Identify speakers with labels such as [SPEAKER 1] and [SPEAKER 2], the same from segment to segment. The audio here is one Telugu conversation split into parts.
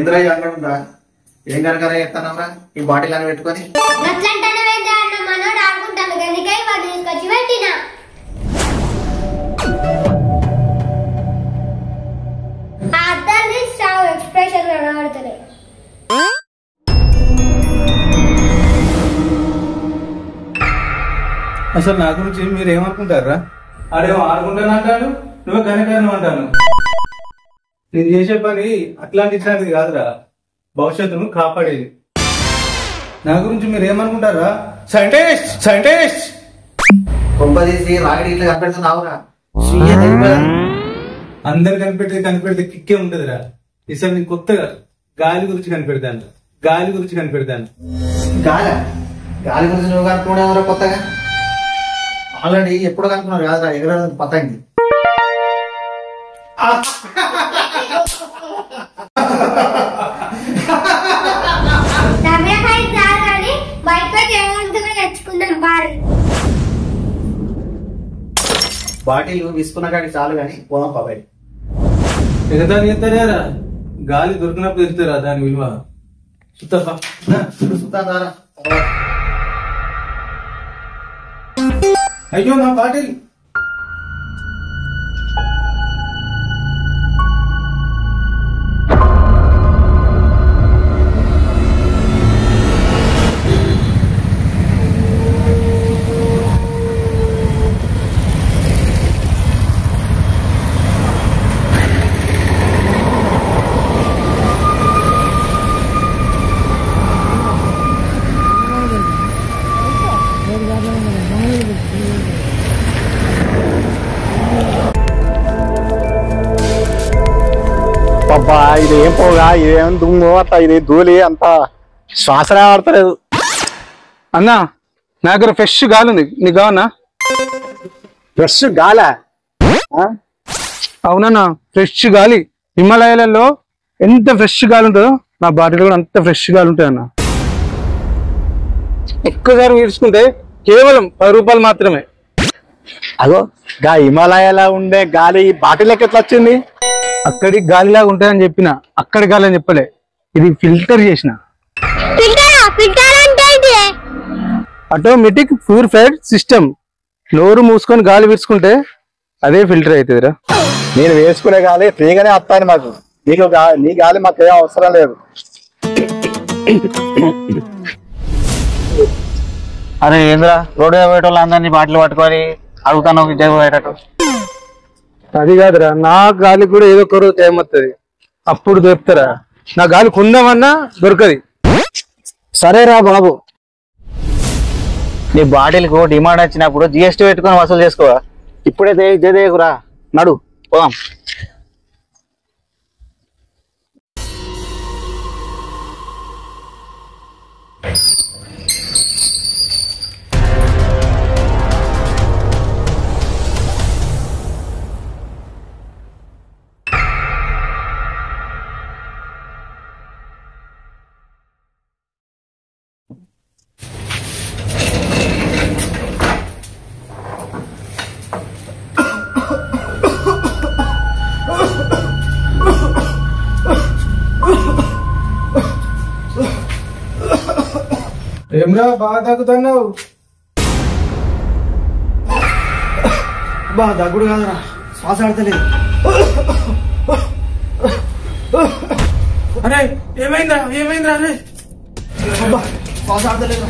[SPEAKER 1] ఏంద్రా అంగడుందా ఏం కనుక ఎత్తానమ్మా ఈ బాటిల్ అని పెట్టుకొని
[SPEAKER 2] అసలు నా గురించి మీరు ఏమనుకుంటారా? ఆడేమో ఆడుకుంటాను అంటాను, నువ్వు కనకాను అంటాను. నేను చేసే పని ఇట్లాంటిది కాదురా, భవిష్యత్తును కాపాడేది. నా గురించి మీరు ఏమనుకుంటారా? సైంటిస్ట్ సైంటిస్ట్
[SPEAKER 1] కొంప తీసి రాగడి ఇట్లా కనిపెడుతున్నావురా.
[SPEAKER 2] అందరు కనిపెడితే కిక్కే ఉంటదిరా. ఈసారి నేను కొత్తగా గాలి గురించి కనిపెడతాను.
[SPEAKER 1] గాలి గురించి నువ్వు కనుక్కున్నావురా కొత్తగా? ఆల్రెడీ ఎప్పుడు కనుక్కున్నావు కాదురా ఎగరడానికి పతంగి. బాటిల్ విసుకున్న కాడికి చాలు గాని పోదాం బాబాయ్.
[SPEAKER 2] ఎగతాన్ని ఎత్తారా? గాలి దొరికినప్పుడు ఎత్తారా దాని విలువ?
[SPEAKER 1] సుతారా
[SPEAKER 2] అయ్యో నా బాటిల్.
[SPEAKER 3] అబ్బా ఇదేం పోగా, ఇదేం దుమ్ము, అట్లా ఇది ధూళి, అంత శ్వాసనే ఆడతలేదు.
[SPEAKER 2] అన్నా నా దగ్గర ఫ్రెష్ గాలి ఉంది, నీకు కావన్నా?
[SPEAKER 3] ఫ్రెష్ గాలా?
[SPEAKER 2] అవునన్నా, ఫ్రెష్ గాలి. హిమాలయాలలో ఎంత ఫ్రెష్ గాలి ఉంటుందో నా బాటిల్ కూడా అంత ఫ్రెష్ గాలి ఉంటుంది అన్న. ఒక్కసారి తీసుకుంటే కేవలం 10 రూపాయలు మాత్రమే.
[SPEAKER 3] అగో గా హిమాలయాలో ఉండే గాలి బాటిల్ ఎట్లా వచ్చింది?
[SPEAKER 2] అక్కడి గాలిలాగా ఉంటాయని చెప్పిన, అక్కడి గాలి అని చెప్పలే. ఇది ఫిల్టర్ చేసిన ఆటోమేటిక్ ప్యూరిఫైడ్ సిస్టమ్. నోరు మూసుకొని గాలి విడుచుకుంటే అదే ఫిల్టర్ అవుతుందిరా.
[SPEAKER 3] నేను వేసుకునే గాలి ఫ్రీగానే వస్తాను మాకు. నీ గాలి మాకు ఏం అవసరం లేదు.
[SPEAKER 4] అరే ఏంద్రా, రోడ్డు మీద పోయేటోళ్ళు అందరినీ బాటిల్ పట్టుకొని అడుగుతాను పోయేటట్టు.
[SPEAKER 2] అది కాదురా, నా గాలి కూడా ఏదో ఒక రోజు టైం వస్తుంది, అప్పుడు దొరుకుతారా. నా గాలి కొందామన్నా దొరకది.
[SPEAKER 3] సరేరా బాబు,
[SPEAKER 4] నీ బాటిల్కు డిమాండ్ వచ్చినప్పుడు జిఎస్టీ పెట్టుకొని వసూలు చేసుకోవా.
[SPEAKER 3] ఇప్పుడే దేకురా, నడు
[SPEAKER 4] పోదాం.
[SPEAKER 2] ఏమ్రా బాగా తగ్గుతున్నావు?
[SPEAKER 1] బా దగ్గుడు కాదురా, శ్వాస ఆడతలేదు.
[SPEAKER 2] అరే ఏమైందా? అరే
[SPEAKER 1] శ్వాస ఆడతలేదు.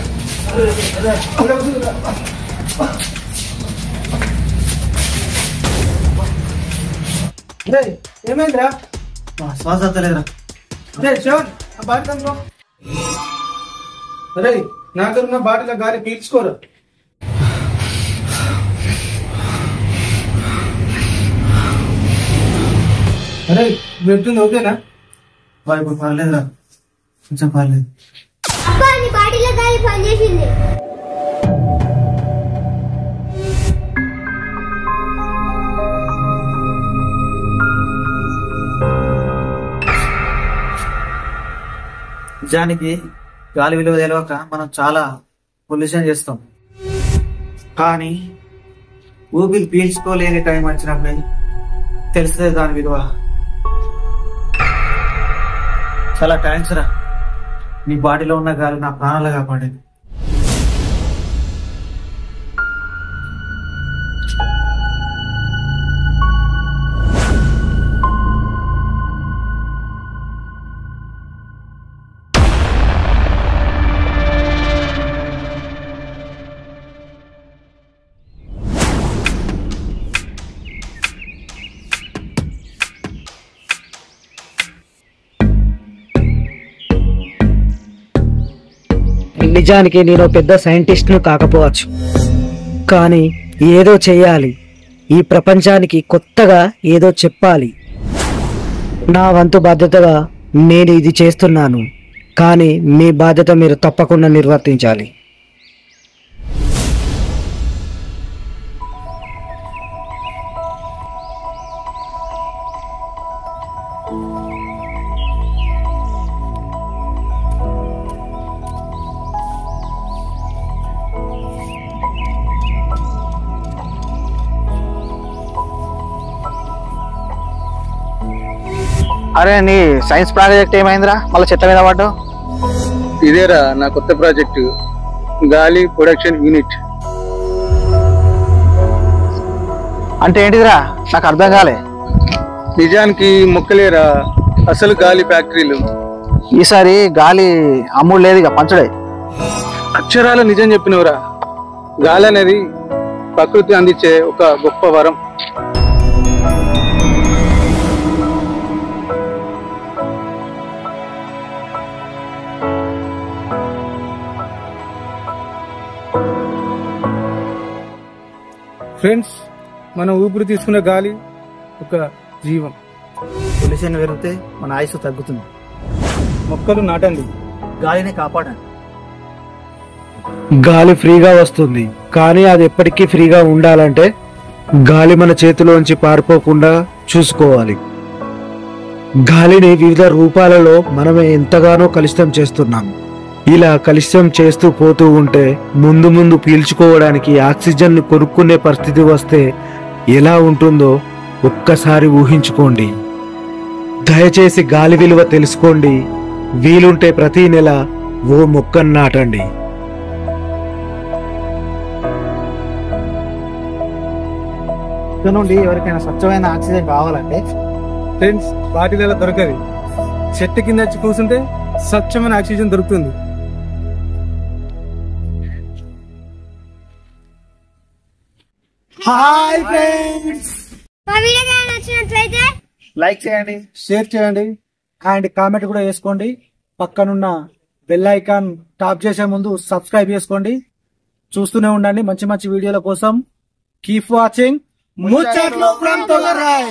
[SPEAKER 2] ఏమైందిరా?
[SPEAKER 1] శ్వాస ఆడతలేదురా.
[SPEAKER 2] శివన్ ఆ బాటిల్ అందులో. అరే నా దగ్గర ఉన్న బాటిల్ గాలి పీల్చుకోరు. అరే పెడుతుంది ఓకేనా?
[SPEAKER 1] ఇప్పుడు పర్లేదురా, కొంచెం పర్లేదు. నిజానికి గాలి విలువ తెలియక మనం చాలా పొల్యూషన్ చేస్తాం. కానీ ఊపిరి పీల్చుకోలేని టైం వచ్చినప్పుడే తెలుస్తుంది దాని విలువ. చాలా థ్యాంక్స్ రా. నీ బాడీలో ఉన్న గాలి నా ప్రాణాలు కాపాడేది.
[SPEAKER 5] నిజానికి నేను పెద్ద సైంటిస్ట్ను కాకపోవచ్చు, కానీ ఏదో చెయ్యాలి. ఈ ప్రపంచానికి కొత్తగా ఏదో చెప్పాలి. నా వంతు బాధ్యతగా నేను ఇది చేస్తున్నాను, కానీ మీ బాధ్యత మీరు తప్పకుండా నిర్వర్తించాలి.
[SPEAKER 4] అరే నీ సైన్స్ ప్రాజెక్ట్ ఏమైందిరా? మళ్ళీ చెట్ల మీద పడ్డు.
[SPEAKER 2] ఇదేరా నా కొత్త ప్రాజెక్టు, గాలి ప్రొడక్షన్ యూనిట్.
[SPEAKER 4] అంటే ఏంటిదిరా? నాకు అర్థం కాలే.
[SPEAKER 2] నిజానికి మొక్కలేరా అసలు గాలి ఫ్యాక్టరీలు.
[SPEAKER 4] ఈసారి గాలి అమ్ముడు లేదు, ఇక పంచుడే.
[SPEAKER 2] అక్షరాల నిజం చెప్పినవురా. గాలి అనేది ప్రకృతి అందించే ఒక గొప్ప వరం. ఫ్రెండ్స్, మనం ఊపిరి తీసుకునే గాలి ఒక జీవం.
[SPEAKER 1] పొల్యూషన్ పెరిగితే మన ఆయుష్ తగ్గుతుంది.
[SPEAKER 2] మొక్కలు నాటండి,
[SPEAKER 1] గాలిని కాపాడండి.
[SPEAKER 5] గాలి ఫ్రీగా వస్తుంది, కానీ అది ఎప్పటికీ ఫ్రీగా ఉండాలంటే గాలి మన చేతిలోంచి పారిపోకుండా చూసుకోవాలి. గాలిని వివిధ రూపాలలో మనమే ఎంతగానో కలుషితం చేస్తున్నాం. ఇలా కలుషితం చేస్తూ పోతూ ఉంటే ముందు ముందు పీల్చుకోవడానికి ఆక్సిజన్ కొనుక్కునే పరిస్థితి వస్తే ఎలా ఉంటుందో ఒక్కసారి ఊహించుకోండి. దయచేసి గాలి విలువ తెలుసుకోండి. వీలుంటే ప్రతి నెల ఓ మొక్కను నాటండి.
[SPEAKER 1] ఇక్కడ నుండి ఎవరికైనా స్వచ్ఛమైన ఆక్సిజన్ కావాలంటే
[SPEAKER 2] ఫ్రెండ్స్ బాటిలలో దొరకది. చెట్టు కింద వచ్చి కూర్చుంటే స్వచ్ఛమైన ఆక్సిజన్ దొరుకుతుంది.
[SPEAKER 1] హాయ్ ఫ్రెండ్స్,
[SPEAKER 6] మా వీడియో కానీ నచ్చినట్లయితే
[SPEAKER 1] లైక్ చేయండి,
[SPEAKER 5] షేర్ చేయండి అండ్ కామెంట్ కూడా చేసుకోండి. పక్కనున్న బెల్ ఐకాన్ టాప్ చేసే ముందు సబ్స్క్రైబ్ చేసుకోండి. చూస్తూనే ఉండండి మంచి మంచి వీడియోల కోసం. కీప్ వాచింగ్ ముచ్చట్లు ఫ్రమ్ తొగరాయ్.